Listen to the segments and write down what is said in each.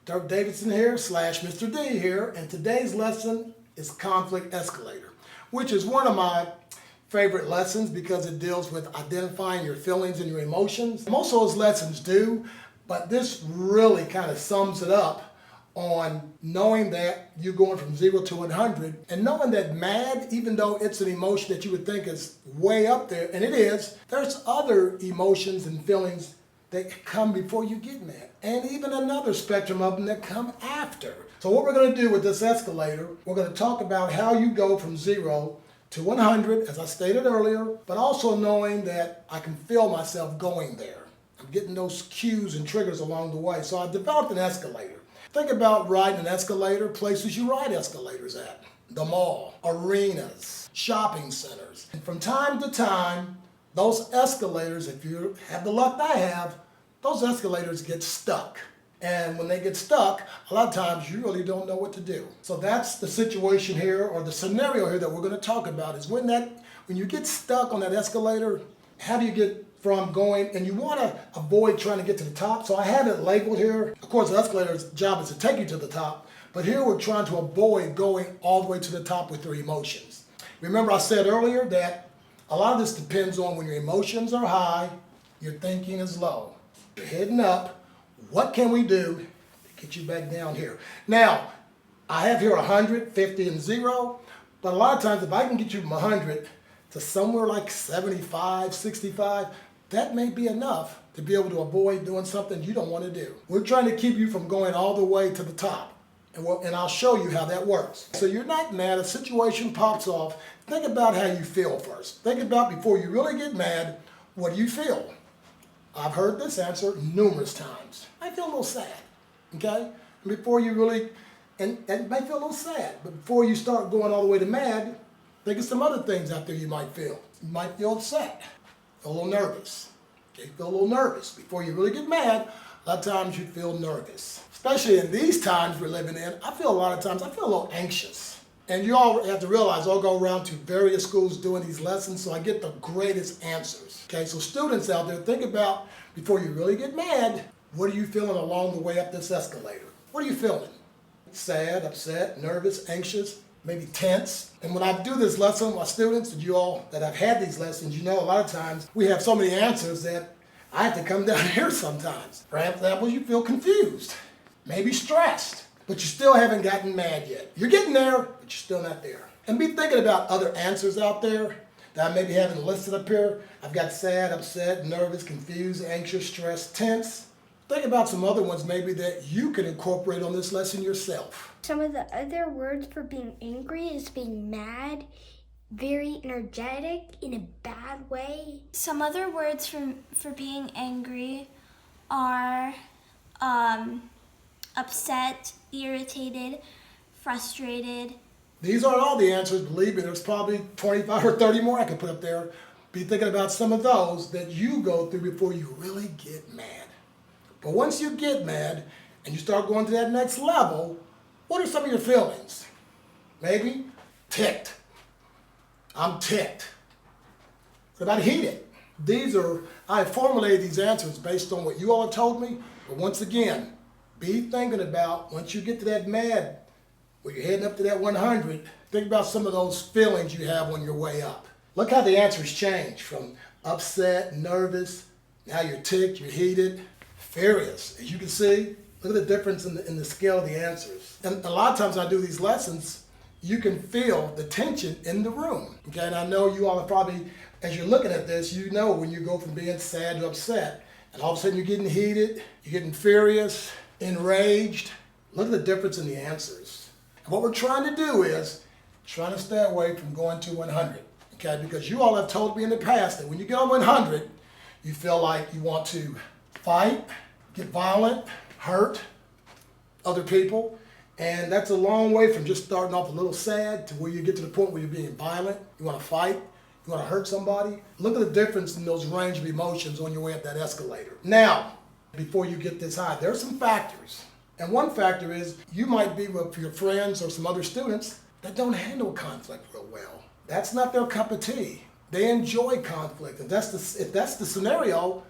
Durk Davidson here, /Mr. D here, and today's lesson is Conflict Escalator, which is one of my favorite lessons because it deals with identifying your feelings and your emotions. Most of those lessons do, but this really kind of sums it up on knowing that you're going from 0 to 100 and knowing that mad, even though it's an emotion that you would think is way up there, and it is, there's other emotions and feelings that come before you get mad, and even another spectrum of them that come after. So what we're going to do with this escalator, we're going to talk about how you go from 0 to 100, as I stated earlier, but also knowing that I can feel myself going there. I'm getting those cues and triggers along the way. So I developed an escalator. Think about riding an escalator, places you ride escalators at. The mall, arenas, shopping centers. And from time to time, those escalators, if you have the luck I have, those escalators get stuck. And when they get stuck, a lot of times you really don't know what to do. So that's the situation here, or the scenario here that we're going to talk about, is when you get stuck on that escalator, how do you get from going, and you want to avoid trying to get to the top. So I have it labeled here. Of course, the escalator's job is to take you to the top, but here we're trying to avoid going all the way to the top with your emotions. Remember I said earlier that a lot of this depends on when your emotions are high, your thinking is low. You're heading up. What can we do to get you back down here? Now, I have here 100, 50, and 0, but a lot of times if I can get you from 100 to somewhere like 75, 65, that may be enough to be able to avoid doing something you don't want to do. We're trying to keep you from going all the way to the top. And I'll show you how that works. So you're not mad, a situation pops off. Think about how you feel first. Think about, before you really get mad, what do you feel? I've heard this answer numerous times. I feel a little sad, okay? And before you really, and it may feel a little sad, but before you start going all the way to mad, think of some other things out there you might feel. You might feel upset, feel a little nervous. Okay, feel a little nervous. Before you really get mad, a lot of times you feel nervous. Especially in these times we're living in, I feel a lot of times, I feel a little anxious. And you all have to realize I'll go around to various schools doing these lessons, so I get the greatest answers. Okay, so students out there, think about, before you really get mad, what are you feeling along the way up this escalator? What are you feeling? Sad, upset, nervous, anxious, maybe tense. And when I do this lesson with my students, and you all that have had these lessons, you know a lot of times we have so many answers that I have to come down here sometimes. For example, you feel confused, maybe stressed, but you still haven't gotten mad yet. You're getting there, but you're still not there. And be thinking about other answers out there that I maybe haven't listed up here. I've got sad, upset, nervous, confused, anxious, stressed, tense. Think about some other ones maybe that you can incorporate on this lesson yourself. Some of the other words for being angry is being mad, very energetic in a bad way. Some other words for being angry are upset, irritated, frustrated. These aren't all the answers, believe me. There's probably 25 or 30 more I could put up there. Be thinking about some of those that you go through before you really get mad. But once you get mad and you start going to that next level, what are some of your feelings? Maybe ticked. I'm ticked. What about heated? I formulated these answers based on what you all have told me, but once again, be thinking about, once you get to that mad, when you're heading up to that 100, think about some of those feelings you have on your way up. Look how the answers change from upset, nervous, now you're ticked, you're heated, furious. As you can see, look at the difference in the scale of the answers. And a lot of times I do these lessons, you can feel the tension in the room. Okay, and I know you all are probably, as you're looking at this, you know when you go from being sad to upset, and all of a sudden you're getting heated, you're getting furious, enraged. Look at the difference in the answers. And what we're trying to do is trying to stay away from going to 100. Okay, because you all have told me in the past that when you get on 100, you feel like you want to fight, get violent, hurt other people. And that's a long way from just starting off a little sad to where you get to the point where you're being violent. You want to fight, you want to hurt somebody. Look at the difference in those range of emotions on your way up that escalator. Now, before you get this high, there are some factors. And one factor is you might be with your friends or some other students that don't handle conflict real well. That's not their cup of tea. They enjoy conflict. And if that's the scenario,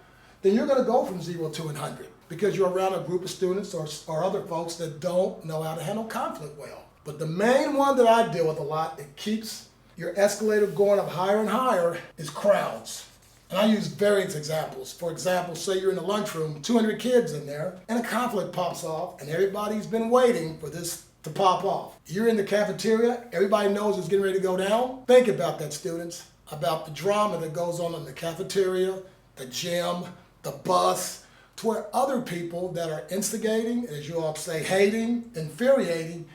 then you're going to go from 0 to 100 because you're around a group of students or other folks that don't know how to handle conflict well. But the main one that I deal with a lot that keeps your escalator going up higher and higher is crowds. And I use various examples. For example, say you're in the lunchroom, 200 kids in there, and a conflict pops off, and everybody's been waiting for this to pop off. You're in the cafeteria, everybody knows it's getting ready to go down. Think about that, students, about the drama that goes on in the cafeteria, the gym, the bus, to where other people that are instigating, as you all say, hating, infuriating,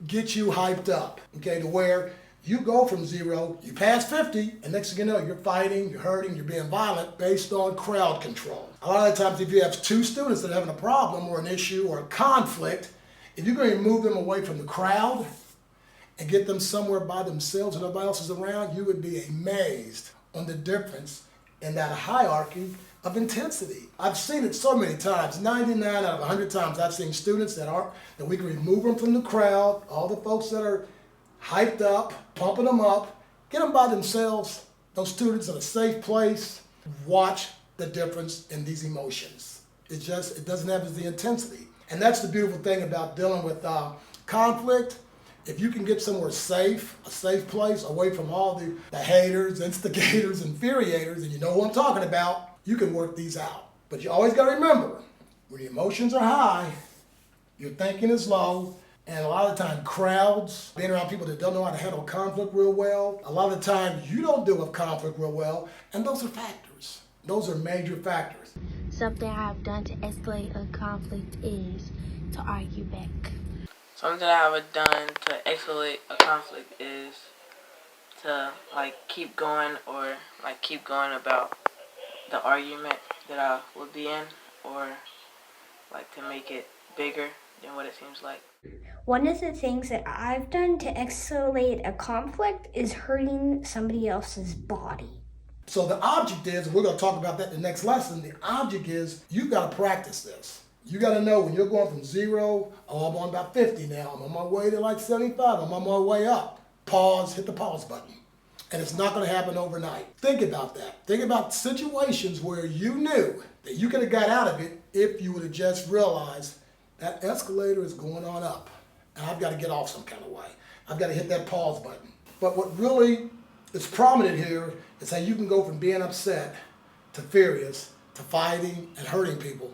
get you hyped up, okay, to where you go from 0, you pass 50, and next thing you know, you're fighting, you're hurting, you're being violent based on crowd control. A lot of the times, if you have 2 students that are having a problem or an issue or a conflict, if you're going to move them away from the crowd and get them somewhere by themselves and nobody else is around, you would be amazed on the difference in that hierarchy of intensity. I've seen it so many times. 99 out of 100 times I've seen students that we can remove them from the crowd, all the folks that are hyped up, pumping them up, get them by themselves, those students in a safe place, watch the difference in these emotions. It doesn't have the intensity. And that's the beautiful thing about dealing with conflict. If you can get somewhere safe, a safe place, away from all the haters, instigators, infuriators, and you know who I'm talking about, you can work these out. But you always got to remember, when your emotions are high, your thinking is low, and a lot of the time crowds, being around people that don't know how to handle conflict real well, a lot of the time you don't deal with conflict real well, and those are factors. Those are major factors. Something I've done to escalate a conflict is to argue back. Something I have done to escalate a conflict is to keep going about the argument that I would be in, or to make it bigger than what it seems like. One of the things that I've done to escalate a conflict is hurting somebody else's body. So the object is, and we're going to talk about that in the next lesson, the object is you've got to practice this. You got to know when you're going from 0, oh, I'm on about 50 now, I'm on my way to 75, I'm on my way up. Pause, hit the pause button. And it's not going to happen overnight. Think about that. Think about situations where you knew that you could have got out of it if you would have just realized that escalator is going on up. And I've got to get off some kind of way. I've got to hit that pause button. But what really is prominent here is how you can go from being upset to furious to fighting and hurting people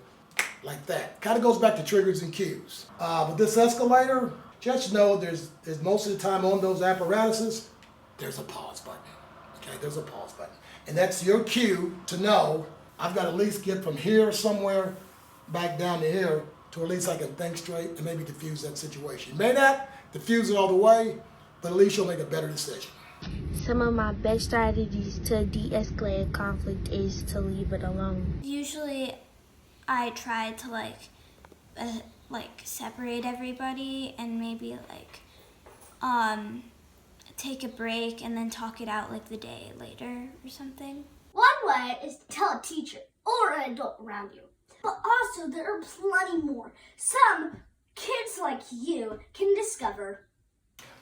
like that. Kind of goes back to triggers and cues. With this escalator, just know there's most of the time on those apparatuses, there's a pause button. Okay, there's a pause button. And that's your cue to know I've got to at least get from here somewhere back down to here to at least I can think straight and maybe diffuse that situation. You may not diffuse it all the way, but at least you'll make a better decision. Some of my best strategies to de-escalate a conflict is to leave it alone. Usually I try to separate everybody and maybe take a break and then talk it out the day later or something. One way is to tell a teacher or an adult around you. But also there are plenty more. Some kids like you can discover.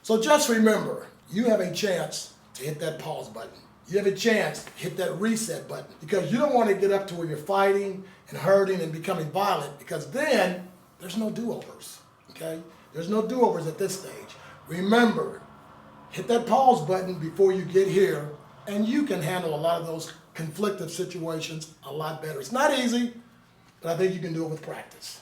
So just remember, you have a chance to hit that pause button. You have a chance to hit that reset button because you don't want to get up to where you're fighting and hurting and becoming violent, because then there's no do-overs, okay? There's no do-overs at this stage. Remember, hit that pause button before you get here, and you can handle a lot of those conflictive situations a lot better. It's not easy, but I think you can do it with practice.